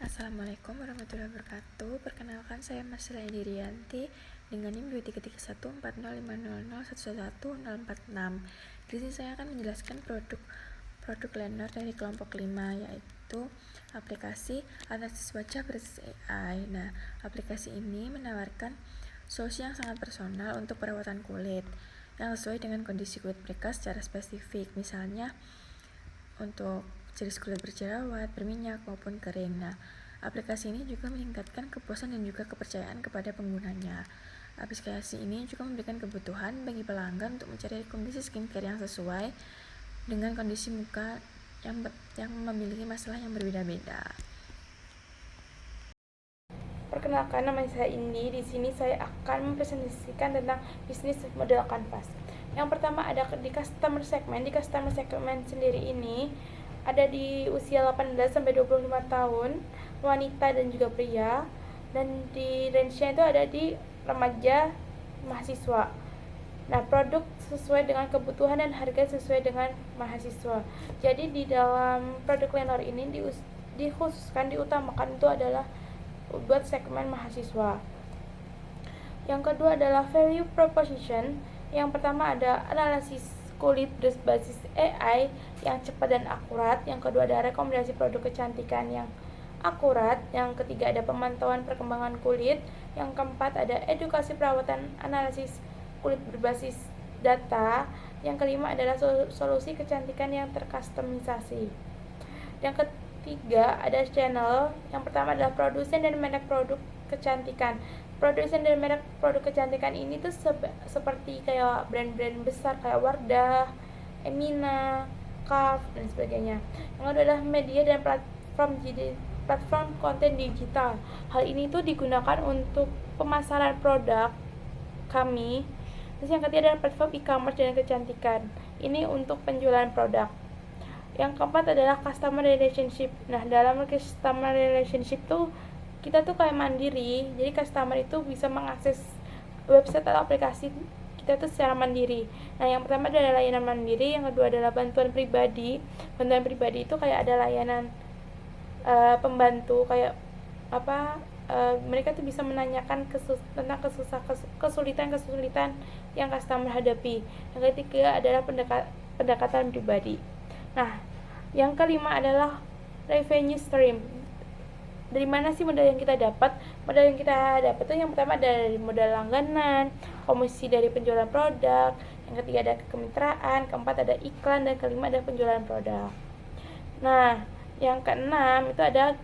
Assalamualaikum warahmatullahi wabarakatuh. Perkenalkan, saya Masila Indirianti dengan NIM 23314050111046. Di sini saya akan menjelaskan produk Lenor dari kelompok 5, yaitu aplikasi analisis wajah berbasis AI. Nah, aplikasi ini menawarkan solusi yang sangat personal untuk perawatan kulit yang sesuai dengan kondisi kulit mereka secara spesifik. Misalnya untuk jenis kulit berjerawat, berminyak, maupun kering. Nah, aplikasi ini juga meningkatkan kepuasan dan juga kepercayaan kepada penggunanya. Aplikasi ini juga memberikan kebutuhan bagi pelanggan untuk mencari kondisi skincare yang sesuai dengan kondisi muka yang memiliki masalah yang berbeda-beda. Perkenalkan, nama saya Indi. Di sini saya akan mempresentasikan tentang bisnis model kanvas. Yang pertama ada di customer segment. Di customer segment sendiri ini ada di usia 18 sampai 25 tahun, wanita dan juga pria. Dan di range-nya itu ada di remaja, mahasiswa. Nah, produk sesuai dengan kebutuhan dan harga sesuai dengan mahasiswa. Jadi di dalam produk Lenor ini dikhususkan, diutamakan itu adalah buat segmen mahasiswa. Yang kedua adalah value proposition. Yang pertama ada analisis kulit berbasis AI yang cepat dan akurat. Yang kedua ada rekomendasi produk kecantikan yang akurat. Yang ketiga ada pemantauan perkembangan kulit. Yang keempat ada edukasi perawatan analisis kulit berbasis data. Yang kelima adalah solusi kecantikan yang terkustomisasi. Yang ketiga ada channel. Yang pertama adalah produsen dan merek produk kecantikan. Produsen dan merek produk kecantikan ini tuh seperti kayak brand-brand besar kayak Wardah, Emina, Calf dan sebagainya. Yang kedua adalah media dan platform konten digital. Hal ini tuh digunakan untuk pemasaran produk kami. Terus yang ketiga adalah platform e-commerce dan kecantikan. Ini untuk penjualan produk. Yang keempat adalah customer relationship. Nah, dalam customer relationship tuh kita tuh kayak mandiri. Jadi customer itu bisa mengakses website atau aplikasi kita tuh secara mandiri. Nah, yang pertama adalah layanan mandiri, yang kedua adalah bantuan pribadi. Bantuan pribadi itu kayak ada layanan pembantu kayak mereka tuh bisa menanyakan tentang kesulitan yang customer hadapi. Yang ketiga adalah pendekatan pribadi. Nah, yang kelima adalah revenue stream. Dari mana sih modal yang kita dapat? Modal yang kita dapat itu yang pertama dari modal langganan, komisi dari penjualan produk, yang ketiga ada kemitraan, keempat ada iklan, dan kelima ada penjualan produk. Nah, yang keenam itu ada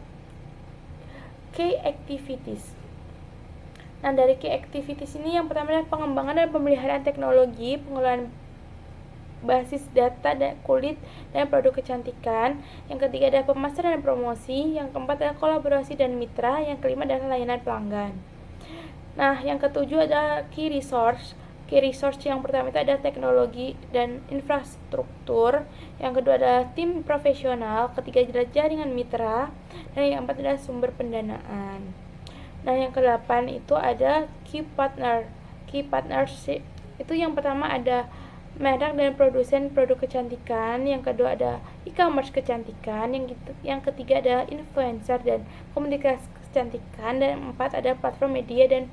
key activities. Nah, dari key activities ini yang pertama adalah pengembangan dan pemeliharaan teknologi, pengelolaan basis data dan kulit dan produk kecantikan. Yang ketiga adalah pemasaran dan promosi. Yang keempat adalah kolaborasi dan mitra. Yang kelima adalah layanan pelanggan. Nah, yang ketujuh adalah key resource. Key resource yang pertama itu ada teknologi dan infrastruktur. Yang kedua adalah tim profesional. Ketiga adalah jaringan mitra. Dan yang keempat adalah sumber pendanaan. Nah, yang kedelapan itu ada key partner. Key partnership itu yang pertama ada merek dan produsen produk kecantikan, yang kedua ada e-commerce kecantikan, yang ketiga ada influencer dan komunikasi kecantikan, dan empat ada platform media dan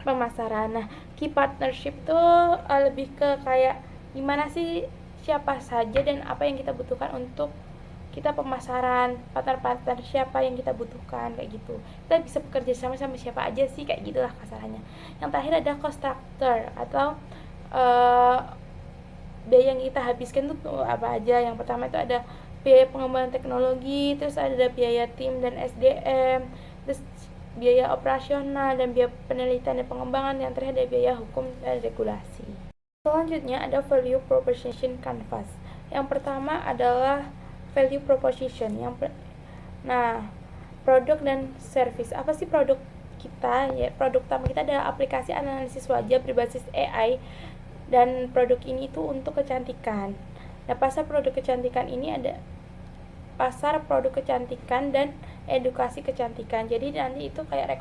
pemasaran. Nah, key partnership tuh lebih ke kayak gimana sih, siapa saja dan apa yang kita butuhkan untuk kita pemasaran, partner siapa yang kita butuhkan, kayak gitu. Kita bisa bekerja sama siapa aja sih, kayak gitulah kasarannya. Yang terakhir ada cost structure atau biaya yang kita habiskan tuh apa aja. Yang pertama itu ada biaya pengembangan teknologi, terus ada biaya tim dan SDM, terus biaya operasional dan biaya penelitian dan pengembangan, yang terakhir ada biaya hukum dan regulasi. Selanjutnya ada value proposition canvas. Yang pertama adalah value proposition. Nah, produk dan service. Apa sih produk kita? Ya, produk utama kita adalah aplikasi analisis wajah berbasis AI, dan produk ini itu untuk kecantikan. Nah, pasar produk kecantikan ini ada pasar produk kecantikan dan edukasi kecantikan. Jadi nanti itu kayak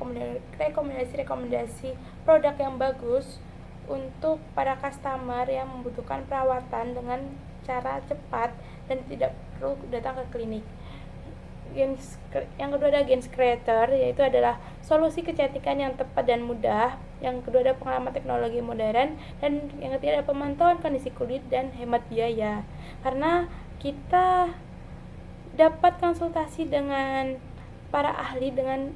rekomendasi produk yang bagus untuk para customer yang membutuhkan perawatan dengan cara cepat dan tidak perlu datang ke klinik. yang kedua ada Gens Creator, yaitu adalah solusi kecantikan yang tepat dan mudah. Yang kedua ada pengalaman teknologi modern, dan yang ketiga ada pemantauan kondisi kulit dan hemat biaya. Karena kita dapat konsultasi dengan para ahli dengan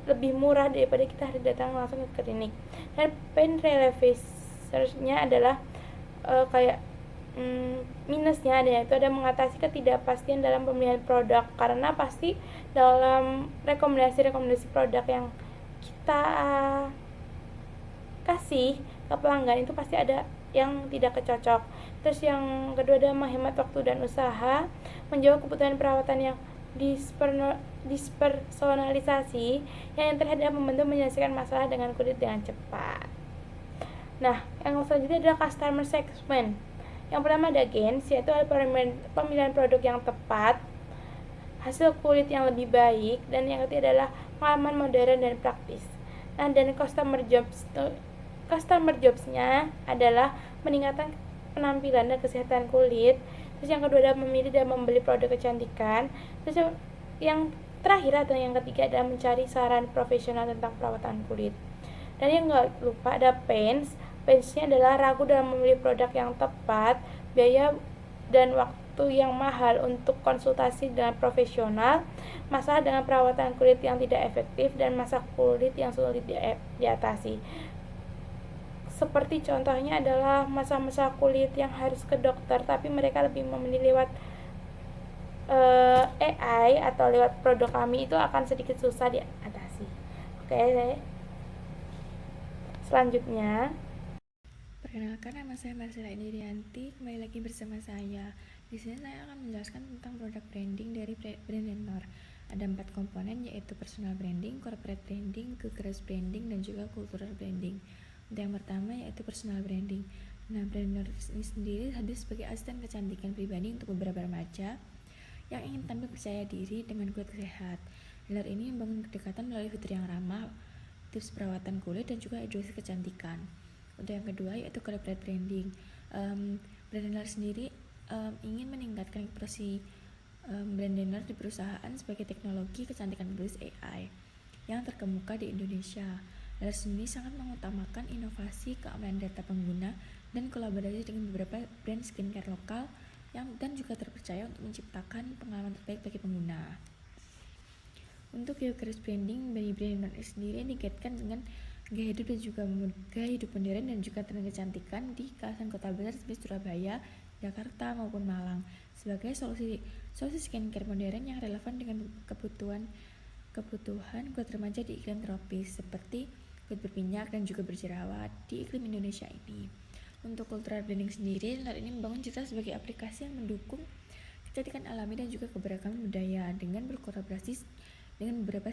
lebih murah daripada kita harus datang langsung ke klinik. Dan pain reliever-nya adalah kayak minusnya ada, yaitu ada mengatasi ketidakpastian dalam pemilihan produk, karena pasti dalam rekomendasi produk yang kita kasih ke pelanggan itu pasti ada yang tidak kecocok. Terus yang kedua ada menghemat waktu dan usaha, menjawab kebutuhan perawatan yang dispersonalisasi, yang terhadap membantu menyelesaikan masalah dengan kulit dengan cepat. Nah, yang selanjutnya adalah customer segment. Yang pertama ada Gens, yaitu ada pemilihan produk yang tepat, hasil kulit yang lebih baik, dan yang ketiga adalah pengalaman modern dan praktis. Nah, dan customer jobs-nya adalah meningkatkan penampilan dan kesehatan kulit. Terus yang kedua adalah memilih dan membeli produk kecantikan. Terus yang terakhir atau yang ketiga adalah mencari saran profesional tentang perawatan kulit. Dan yang nggak lupa ada pains-nya adalah ragu dalam memilih produk yang tepat, biaya dan waktu yang mahal untuk konsultasi dengan profesional, masalah dengan perawatan kulit yang tidak efektif, dan masalah kulit yang sulit diatasi. Seperti contohnya adalah masalah kulit yang harus ke dokter, tapi mereka lebih memilih lewat AI atau lewat produk kami, itu akan sedikit susah diatasi. Oke. Selanjutnya, Perkenalkan, nama saya Marcella Indrianti. Kembali lagi bersama saya. Di sini saya akan menjelaskan tentang produk branding dari brand Lenor. Ada 4 komponen, yaitu personal branding, corporate branding, geographic branding, dan juga cultural branding. Untuk yang pertama yaitu personal branding. Nah, brand Lenor ini sendiri hadir sebagai asisten kecantikan pribadi untuk beberapa remaja yang ingin tampil percaya diri dengan kulit sehat. Lenor ini membangun kedekatan melalui fitur yang ramah, tips perawatan kulit, dan juga edukasi kecantikan. Untuk yang kedua yaitu corporate branding. Brand Lenor sendiri ingin meningkatkan ekspresi brand Lenor di perusahaan sebagai teknologi kecantikan berbasis AI yang terkemuka di Indonesia. Lenor sendiri sangat mengutamakan inovasi, keamanan data pengguna, dan kolaborasi dengan beberapa brand skincare lokal dan juga terpercaya untuk menciptakan pengalaman terbaik bagi pengguna. Untuk geographic branding, brand Lenor sendiri dikaitkan dengan gaya hidup modern dan juga tren kecantikan di kawasan kota besar seperti Surabaya, Jakarta maupun Malang sebagai solusi skincare modern yang relevan dengan kebutuhan kulit remaja di iklim tropis seperti kulit berminyak dan juga berjerawat di iklim Indonesia ini. Untuk cultural branding sendiri, Lenor ini membangun citra sebagai aplikasi yang mendukung kecantikan alami dan juga keberagaman budaya dengan berkolaborasi dengan beberapa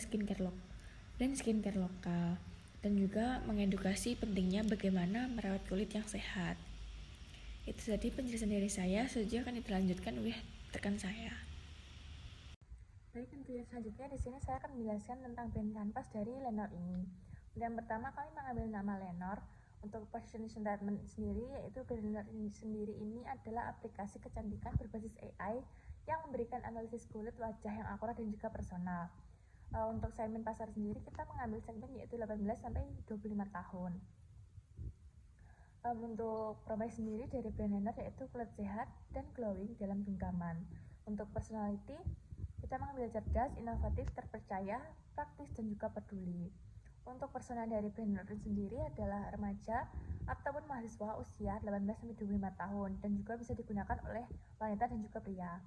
brand skincare lokal, dan juga mengedukasi pentingnya bagaimana merawat kulit yang sehat. Itu tadi penjelasan dari saya. Selanjutnya akan dilanjutkan oleh rekan saya. Baik, untuk yang selanjutnya di sini saya akan menjelaskan tentang brand kanvas dari Lenor ini. Yang pertama, kami mengambil nama Lenor. Untuk positioning statement sendiri, yaitu brand Lenor sendiri ini adalah aplikasi kecantikan berbasis AI yang memberikan analisis kulit wajah yang akurat dan juga personal. Untuk segmen pasar sendiri kita mengambil segmen yaitu 18 sampai 25 tahun. Untuk profil sendiri dari brand Lenor yaitu kulit sehat dan glowing dalam genggaman. Untuk personality kita mengambil cerdas, inovatif, terpercaya, praktis, dan juga peduli. Untuk persona dari brand Lenor sendiri adalah remaja ataupun mahasiswa usia 18 sampai 25 tahun dan juga bisa digunakan oleh wanita dan juga pria.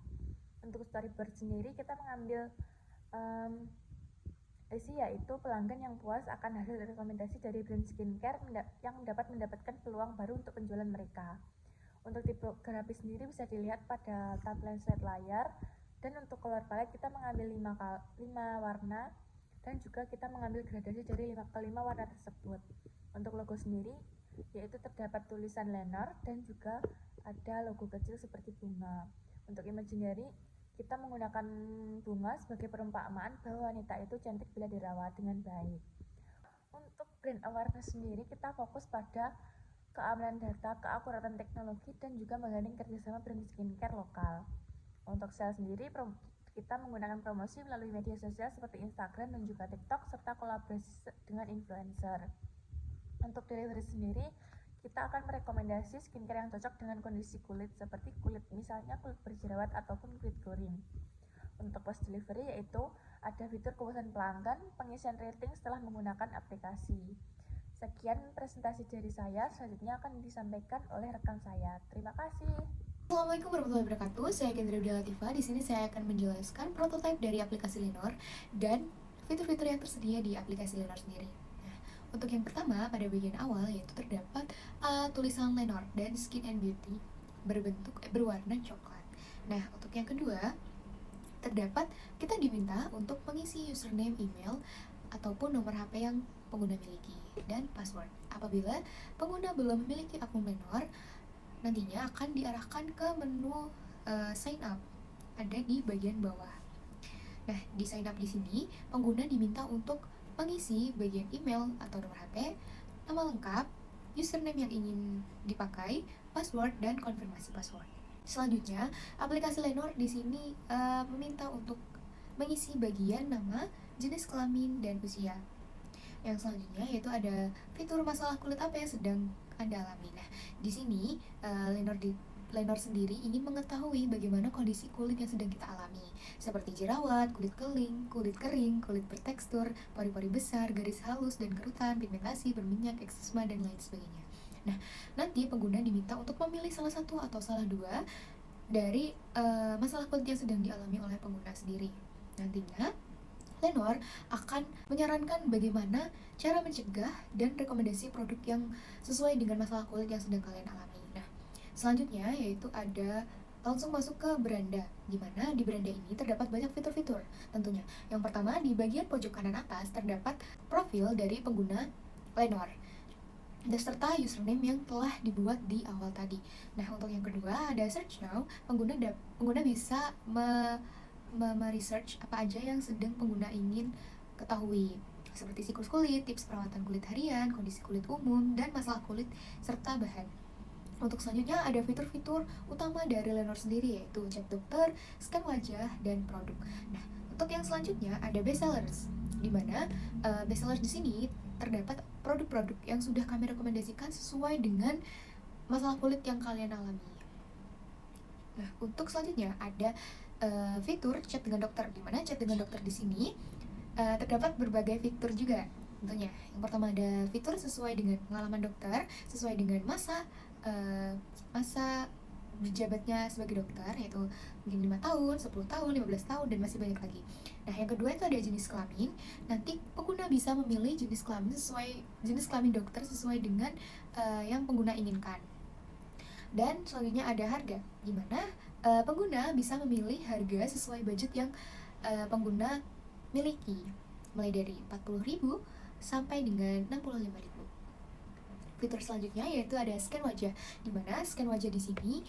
Untuk storyboard sendiri kita mengambil yaitu pelanggan yang puas akan hasil rekomendasi dari brand skincare yang dapat mendapatkan peluang baru untuk penjualan mereka. Untuk tipografi sendiri bisa dilihat pada tampilan slide layar, dan untuk color palette kita mengambil 5 warna dan juga kita mengambil gradasi dari 5 warna tersebut. Untuk logo sendiri yaitu terdapat tulisan Lenor dan juga ada logo kecil seperti bunga. Untuk imaginary kita menggunakan bunga sebagai perumpamaan bahwa wanita itu cantik bila dirawat dengan baik. Untuk brand awareness sendiri kita fokus pada keamanan data, keakuratan teknologi, dan juga menggandeng kerjasama brand skincare lokal. Untuk sales sendiri kita menggunakan promosi melalui media sosial seperti Instagram dan juga TikTok, serta kolaborasi dengan influencer. Untuk delivery sendiri, kita akan merekomendasi skincare yang cocok dengan kondisi kulit, seperti kulit misalnya kulit berjerawat ataupun kulit kering. Untuk post delivery yaitu ada fitur kepuasan pelanggan, pengisian rating setelah menggunakan aplikasi. Sekian presentasi dari saya, selanjutnya akan disampaikan oleh rekan saya. Terima kasih. Assalamualaikum warahmatullahi wabarakatuh. Saya Kendra Uda Latifah. Di sini saya akan menjelaskan prototipe dari aplikasi Lenor dan fitur-fitur yang tersedia di aplikasi Lenor sendiri. Nah, untuk yang pertama, pada bagian awal yaitu terdapat tulisan Lenor dan Skin and Beauty berwarna coklat. Nah, untuk yang kedua, terdapat kita diminta untuk mengisi username, email, ataupun nomor HP yang pengguna miliki dan password. Apabila pengguna belum memiliki akun Lenor, nantinya akan diarahkan ke menu sign up, ada di bagian bawah. Nah, di sign up di sini pengguna diminta untuk mengisi bagian email atau nomor HP, nama lengkap, username yang ingin dipakai, password, dan konfirmasi password. Selanjutnya, aplikasi Lenor di sini meminta untuk mengisi bagian nama, jenis kelamin, dan usia. Yang selanjutnya yaitu ada fitur masalah kulit apa yang sedang Anda alami. Nah, di sini Lenor sendiri ingin mengetahui bagaimana kondisi kulit yang sedang kita alami, seperti jerawat, kulit kering, kulit bertekstur, pori-pori besar, garis halus dan kerutan, pigmentasi, berminyak, eksema, dan lain sebagainya. Nah, nanti pengguna diminta untuk memilih salah satu atau salah dua dari masalah kulit yang sedang dialami oleh pengguna sendiri. Nantinya Lenor akan menyarankan bagaimana cara mencegah dan rekomendasi produk yang sesuai dengan masalah kulit yang sedang kalian alami. Nah, selanjutnya yaitu ada langsung masuk ke beranda, di mana di beranda ini terdapat banyak fitur-fitur tentunya. Yang pertama, di bagian pojok kanan atas terdapat profil dari pengguna Lenor serta username yang telah dibuat di awal tadi. Nah, untuk yang kedua ada search now. Pengguna bisa meresearch apa aja yang sedang pengguna ingin ketahui, seperti siklus kulit, tips perawatan kulit harian, kondisi kulit umum, dan masalah kulit, serta bahan. Untuk selanjutnya ada fitur-fitur utama dari Lenor sendiri, yaitu cek dokter, scan wajah, dan produk. Nah, untuk yang selanjutnya ada bestsellers, di mana bestsellers di sini terdapat produk-produk yang sudah kami rekomendasikan sesuai dengan masalah kulit yang kalian alami. Nah, untuk selanjutnya ada fitur chat dengan dokter, di mana chat dengan dokter di sini terdapat berbagai fitur juga tentunya. Yang pertama ada fitur sesuai dengan pengalaman dokter, sesuai dengan masa berjabatnya sebagai dokter, yaitu mungkin 5 tahun, 10 tahun, 15 tahun, dan masih banyak lagi. Nah, yang kedua itu ada jenis kelamin. Nanti pengguna bisa memilih jenis kelamin dokter sesuai dengan yang pengguna inginkan. Dan selanjutnya ada harga, di mana pengguna bisa memilih harga sesuai budget yang pengguna miliki, mulai dari 40.000 sampai dengan 65.000. Fitur selanjutnya yaitu ada scan wajah, di mana scan wajah di sini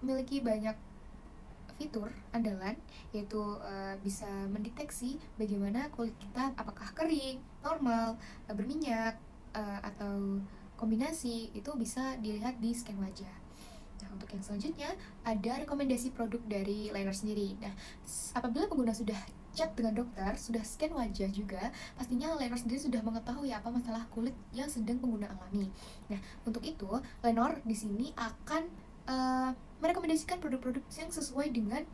memiliki banyak fitur andalan, yaitu bisa mendeteksi bagaimana kulit kita, apakah kering, normal, berminyak, atau kombinasi, itu bisa dilihat di scan wajah. Nah, untuk yang selanjutnya ada rekomendasi produk dari Lenor sendiri. Nah, apabila pengguna sudah chat dengan dokter, sudah scan wajah juga, pastinya Lenor sendiri sudah mengetahui apa masalah kulit yang sedang pengguna alami. Nah, untuk itu Lenor di sini akan merekomendasikan produk-produk yang sesuai dengan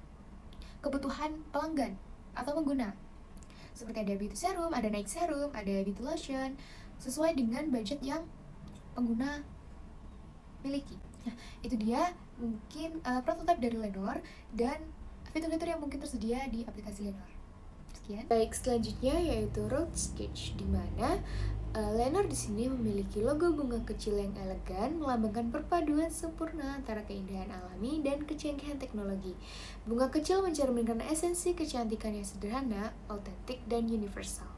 kebutuhan pelanggan atau pengguna. Seperti ada beauty serum, ada night serum, ada beauty lotion, sesuai dengan budget yang pengguna miliki. Nah, itu dia mungkin prototipe dari Lenor dan fitur-fitur yang mungkin tersedia di aplikasi Lenor. Sekian. Baik, selanjutnya yaitu Road Sketch, di mana Lenor di sini memiliki logo bunga kecil yang elegan, melambangkan perpaduan sempurna antara keindahan alami dan kecanggihan teknologi. Bunga kecil mencerminkan esensi kecantikan yang sederhana, autentik, dan universal.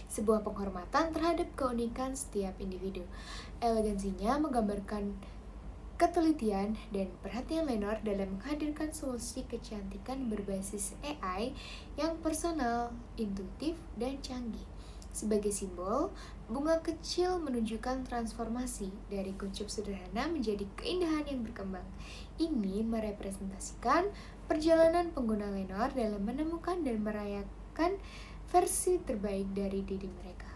Sebuah penghormatan terhadap keunikan setiap individu. Elegansinya menggambarkan ketelitian dan perhatian Lenor dalam menghadirkan solusi kecantikan berbasis AI yang personal, intuitif, dan canggih. Sebagai simbol, bunga kecil menunjukkan transformasi dari kuncup sederhana menjadi keindahan yang berkembang. Ini merepresentasikan perjalanan pengguna Lenor dalam menemukan dan merayakan versi terbaik dari diri mereka.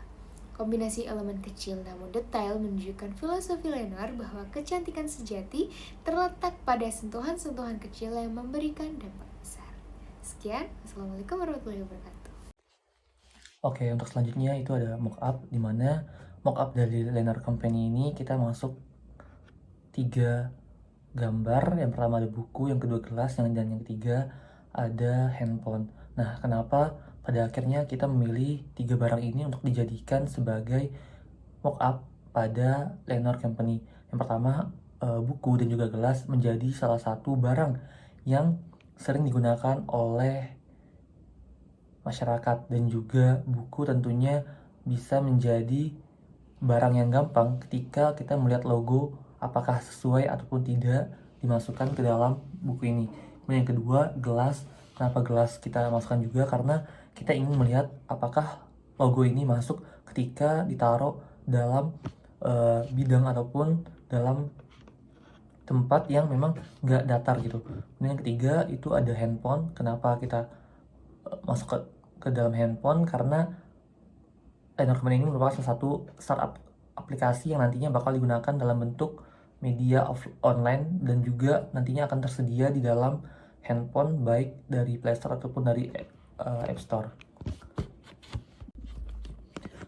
Kombinasi elemen kecil namun detail menunjukkan filosofi Lenor bahwa kecantikan sejati terletak pada sentuhan-sentuhan kecil yang memberikan dampak besar. Sekian, Assalamualaikum warahmatullahi wabarakatuh. Oke, untuk selanjutnya itu ada mockup, di mana mockup dari Lenor Company ini kita masuk 3 gambar. Yang pertama ada buku, yang kedua gelas, dan yang ketiga ada handphone. Nah, kenapa pada akhirnya kita memilih 3 barang ini untuk dijadikan sebagai mockup pada Lenor Company? Yang pertama, buku dan juga gelas menjadi salah satu barang yang sering digunakan oleh masyarakat, dan juga buku tentunya bisa menjadi barang yang gampang ketika kita melihat logo apakah sesuai ataupun tidak dimasukkan ke dalam buku ini. Kemudian yang kedua, gelas. Kenapa gelas kita masukkan juga? Karena kita ingin melihat apakah logo ini masuk ketika ditaruh dalam bidang ataupun dalam tempat yang memang nggak datar gitu. Kemudian yang ketiga itu ada handphone. Kenapa kita masuk ke dalam handphone? Karena Lenor Company ini merupakan salah satu startup aplikasi yang nantinya bakal digunakan dalam bentuk media online, dan juga nantinya akan tersedia di dalam handphone baik dari Play Store ataupun dari App Store.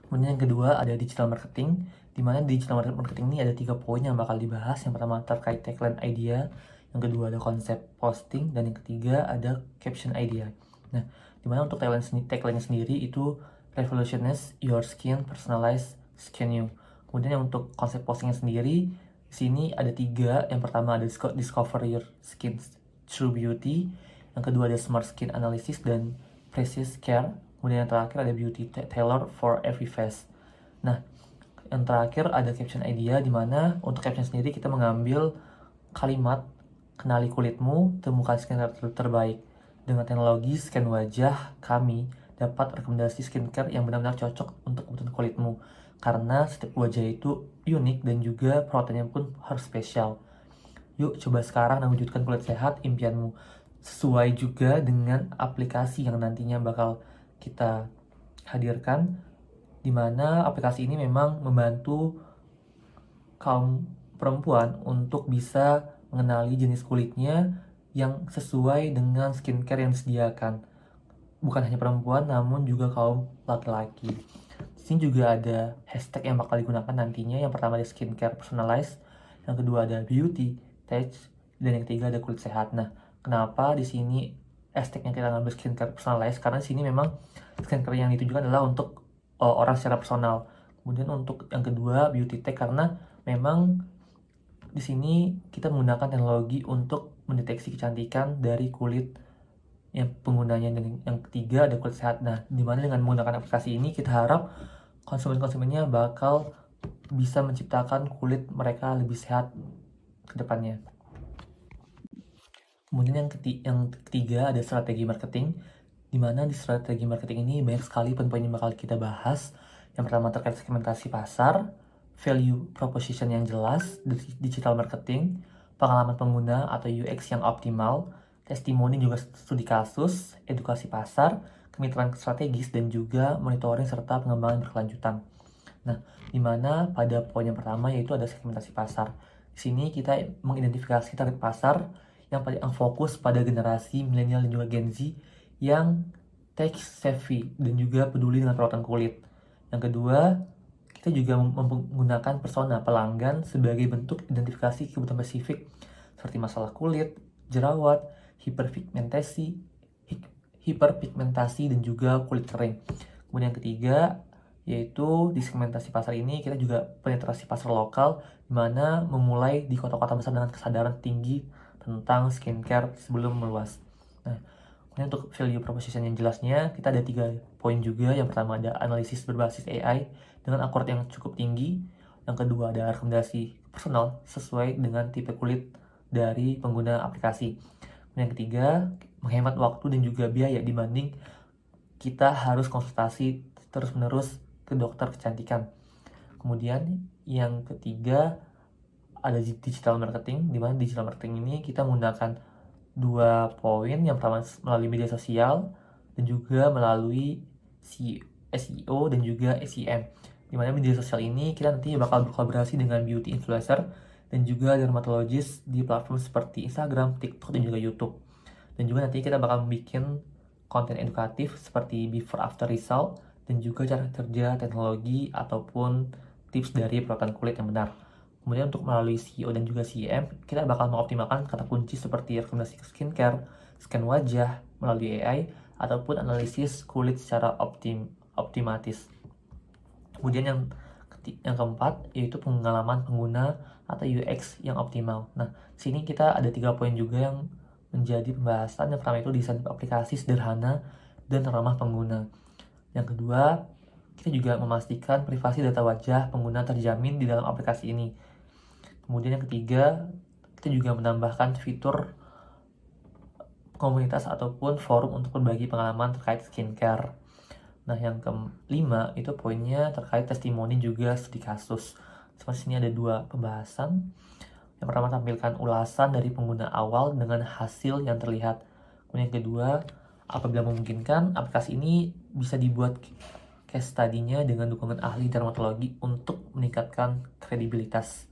Kemudian yang kedua ada digital marketing, di mana digital marketing ini ada 3 poin yang bakal dibahas. Yang pertama terkait tagline idea, yang kedua ada konsep posting, dan yang ketiga ada caption idea. Nah, dimana untuk tagline sendiri itu revolutionize your skin, personalize skin you. Kemudian yang untuk konsep postingnya sendiri, di sini ada 3. Yang pertama ada discover your skin true beauty, yang kedua ada smart skin analysis dan precise care, kemudian yang terakhir ada beauty tailor for every face. Nah, yang terakhir ada caption idea, di mana untuk caption sendiri kita mengambil kalimat kenali kulitmu, temukan skincare terbaik. Dengan teknologi scan wajah, kami dapat rekomendasi skincare yang benar-benar cocok untuk kebutuhan kulitmu. Karena setiap wajah itu unik dan juga perawatannya pun harus spesial. Yuk coba sekarang wujudkan kulit sehat impianmu. Sesuai juga dengan aplikasi yang nantinya bakal kita hadirkan, di mana aplikasi ini memang membantu kaum perempuan untuk bisa mengenali jenis kulitnya yang sesuai dengan skincare yang disediakan. Bukan hanya perempuan, namun juga kaum laki-laki. Di sini juga ada hashtag yang bakal digunakan nantinya. Yang pertama ada skincare personalized, yang kedua ada beauty touch, dan yang ketiga ada kulit sehat. Nah, kenapa di sini hashtagnya kita ngambil skincare personalized? Karena di sini memang skincare yang ditujukan adalah untuk orang secara personal. Kemudian untuk yang kedua beauty tech, karena memang di sini kita menggunakan teknologi untuk mendeteksi kecantikan dari kulit yang penggunanya. Dan yang ketiga ada kulit sehat. Nah, dimana dengan menggunakan aplikasi ini kita harap konsumennya bakal bisa menciptakan kulit mereka lebih sehat ke depannya. Kemudian yang ketiga ada strategi marketing, di mana di strategi marketing ini banyak sekali poin-poin yang bakal kita bahas. Yang pertama terkait segmentasi pasar, value proposition yang jelas, digital marketing, pengalaman pengguna atau UX yang optimal, testimoni juga studi kasus, edukasi pasar, kemitraan strategis, dan juga monitoring serta pengembangan berkelanjutan. Nah, di mana pada poin yang pertama yaitu ada segmentasi pasar. Di sini kita mengidentifikasi target pasar yang fokus pada generasi milenial dan juga Gen Z yang tech savvy dan juga peduli dengan perawatan kulit. Yang kedua, kita juga menggunakan persona pelanggan sebagai bentuk identifikasi kebutuhan spesifik seperti masalah kulit, jerawat, hiperpigmentasi dan juga kulit kering. Kemudian yang ketiga yaitu di segmentasi pasar ini kita juga penetrasi pasar lokal, di mana memulai di kota-kota besar dengan kesadaran tinggi tentang skincare sebelum meluas. Nah, kemudian untuk value proposition yang jelasnya kita ada 3 poin juga. Yang pertama ada analisis berbasis AI dengan akurat yang cukup tinggi. Yang kedua ada rekomendasi personal sesuai dengan tipe kulit dari pengguna aplikasi. Kemudian yang ketiga menghemat waktu dan juga biaya dibanding kita harus konsultasi terus-menerus ke dokter kecantikan. Kemudian yang ketiga ada digital marketing, di mana digital marketing ini kita menggunakan 2 poin, yang pertama melalui media sosial dan juga melalui SEO dan juga SEM. Di mana media sosial ini kita nanti bakal berkolaborasi dengan beauty influencer dan juga dermatologis di platform seperti Instagram, TikTok, dan juga YouTube. Dan juga nanti kita bakal bikin konten edukatif seperti before after result dan juga cara kerja teknologi ataupun tips dari perawatan kulit yang benar. Kemudian untuk melalui SEO dan juga SEM, kita bakal mengoptimalkan kata kunci seperti rekomendasi skincare, scan wajah melalui AI, ataupun analisis kulit secara optimatis. Kemudian yang keempat yaitu pengalaman pengguna atau UX yang optimal. Nah, sini kita ada 3 poin juga yang menjadi pembahasan. Yang pertama itu desain aplikasi sederhana dan ramah pengguna. Yang kedua, kita juga memastikan privasi data wajah pengguna terjamin di dalam aplikasi ini. Kemudian yang ketiga, kita juga menambahkan fitur komunitas ataupun forum untuk berbagi pengalaman terkait skincare. Nah, yang kelima itu poinnya terkait testimoni juga studi kasus. Seperti sini ada 2 pembahasan. Yang pertama, tampilkan ulasan dari pengguna awal dengan hasil yang terlihat. Kemudian yang kedua, apabila memungkinkan, aplikasi ini bisa dibuat case study-nya dengan dukungan ahli dermatologi untuk meningkatkan kredibilitas.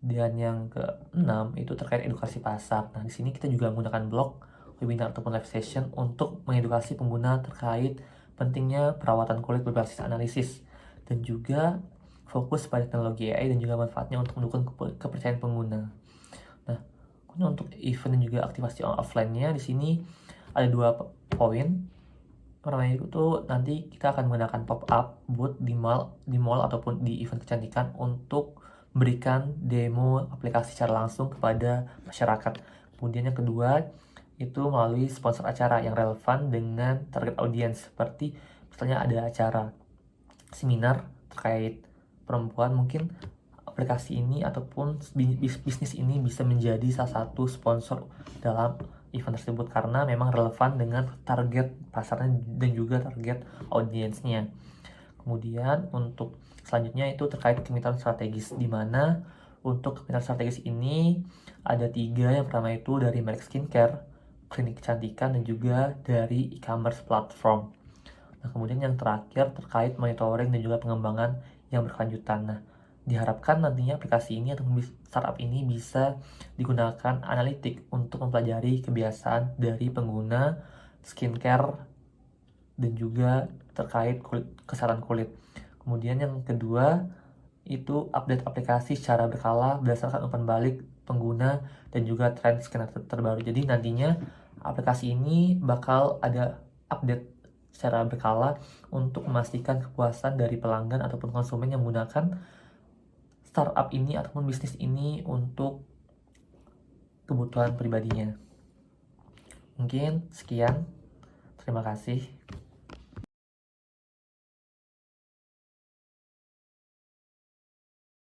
Dan yang keenam itu terkait edukasi pasar. Nah, di sini kita juga menggunakan blog, webinar ataupun live session untuk mengedukasi pengguna terkait pentingnya perawatan kulit berbasis analisis dan juga fokus pada teknologi AI dan juga manfaatnya untuk mendukung kepercayaan pengguna. Nah, untuk event dan juga aktivasi offline-nya di sini ada 2 poin. Pertama itu nanti kita akan menggunakan pop-up booth di mall ataupun di event kecantikan untuk memberikan demo aplikasi secara langsung kepada masyarakat. Kemudian yang kedua itu melalui sponsor acara yang relevan dengan target audiens, seperti misalnya ada acara seminar terkait perempuan, mungkin aplikasi ini ataupun bisnis ini bisa menjadi salah satu sponsor dalam event tersebut karena memang relevan dengan target pasarnya dan juga target audiensnya. Kemudian untuk selanjutnya itu terkait kemitraan strategis, di mana untuk kemitraan strategis ini ada 3. Yang pertama itu dari merek skincare, klinik kecantikan, dan juga dari e-commerce platform. Nah, kemudian yang terakhir terkait monitoring dan juga pengembangan yang berkelanjutan. Nah, diharapkan nantinya aplikasi ini atau startup ini bisa digunakan analitik untuk mempelajari kebiasaan dari pengguna skincare dan juga terkait kesehatan kulit. Kemudian yang kedua itu update aplikasi secara berkala berdasarkan umpan balik pengguna dan juga tren scanner terbaru. Jadi nantinya aplikasi ini bakal ada update secara berkala untuk memastikan kepuasan dari pelanggan ataupun konsumen yang menggunakan startup ini ataupun bisnis ini untuk kebutuhan pribadinya. Mungkin sekian. Terima kasih.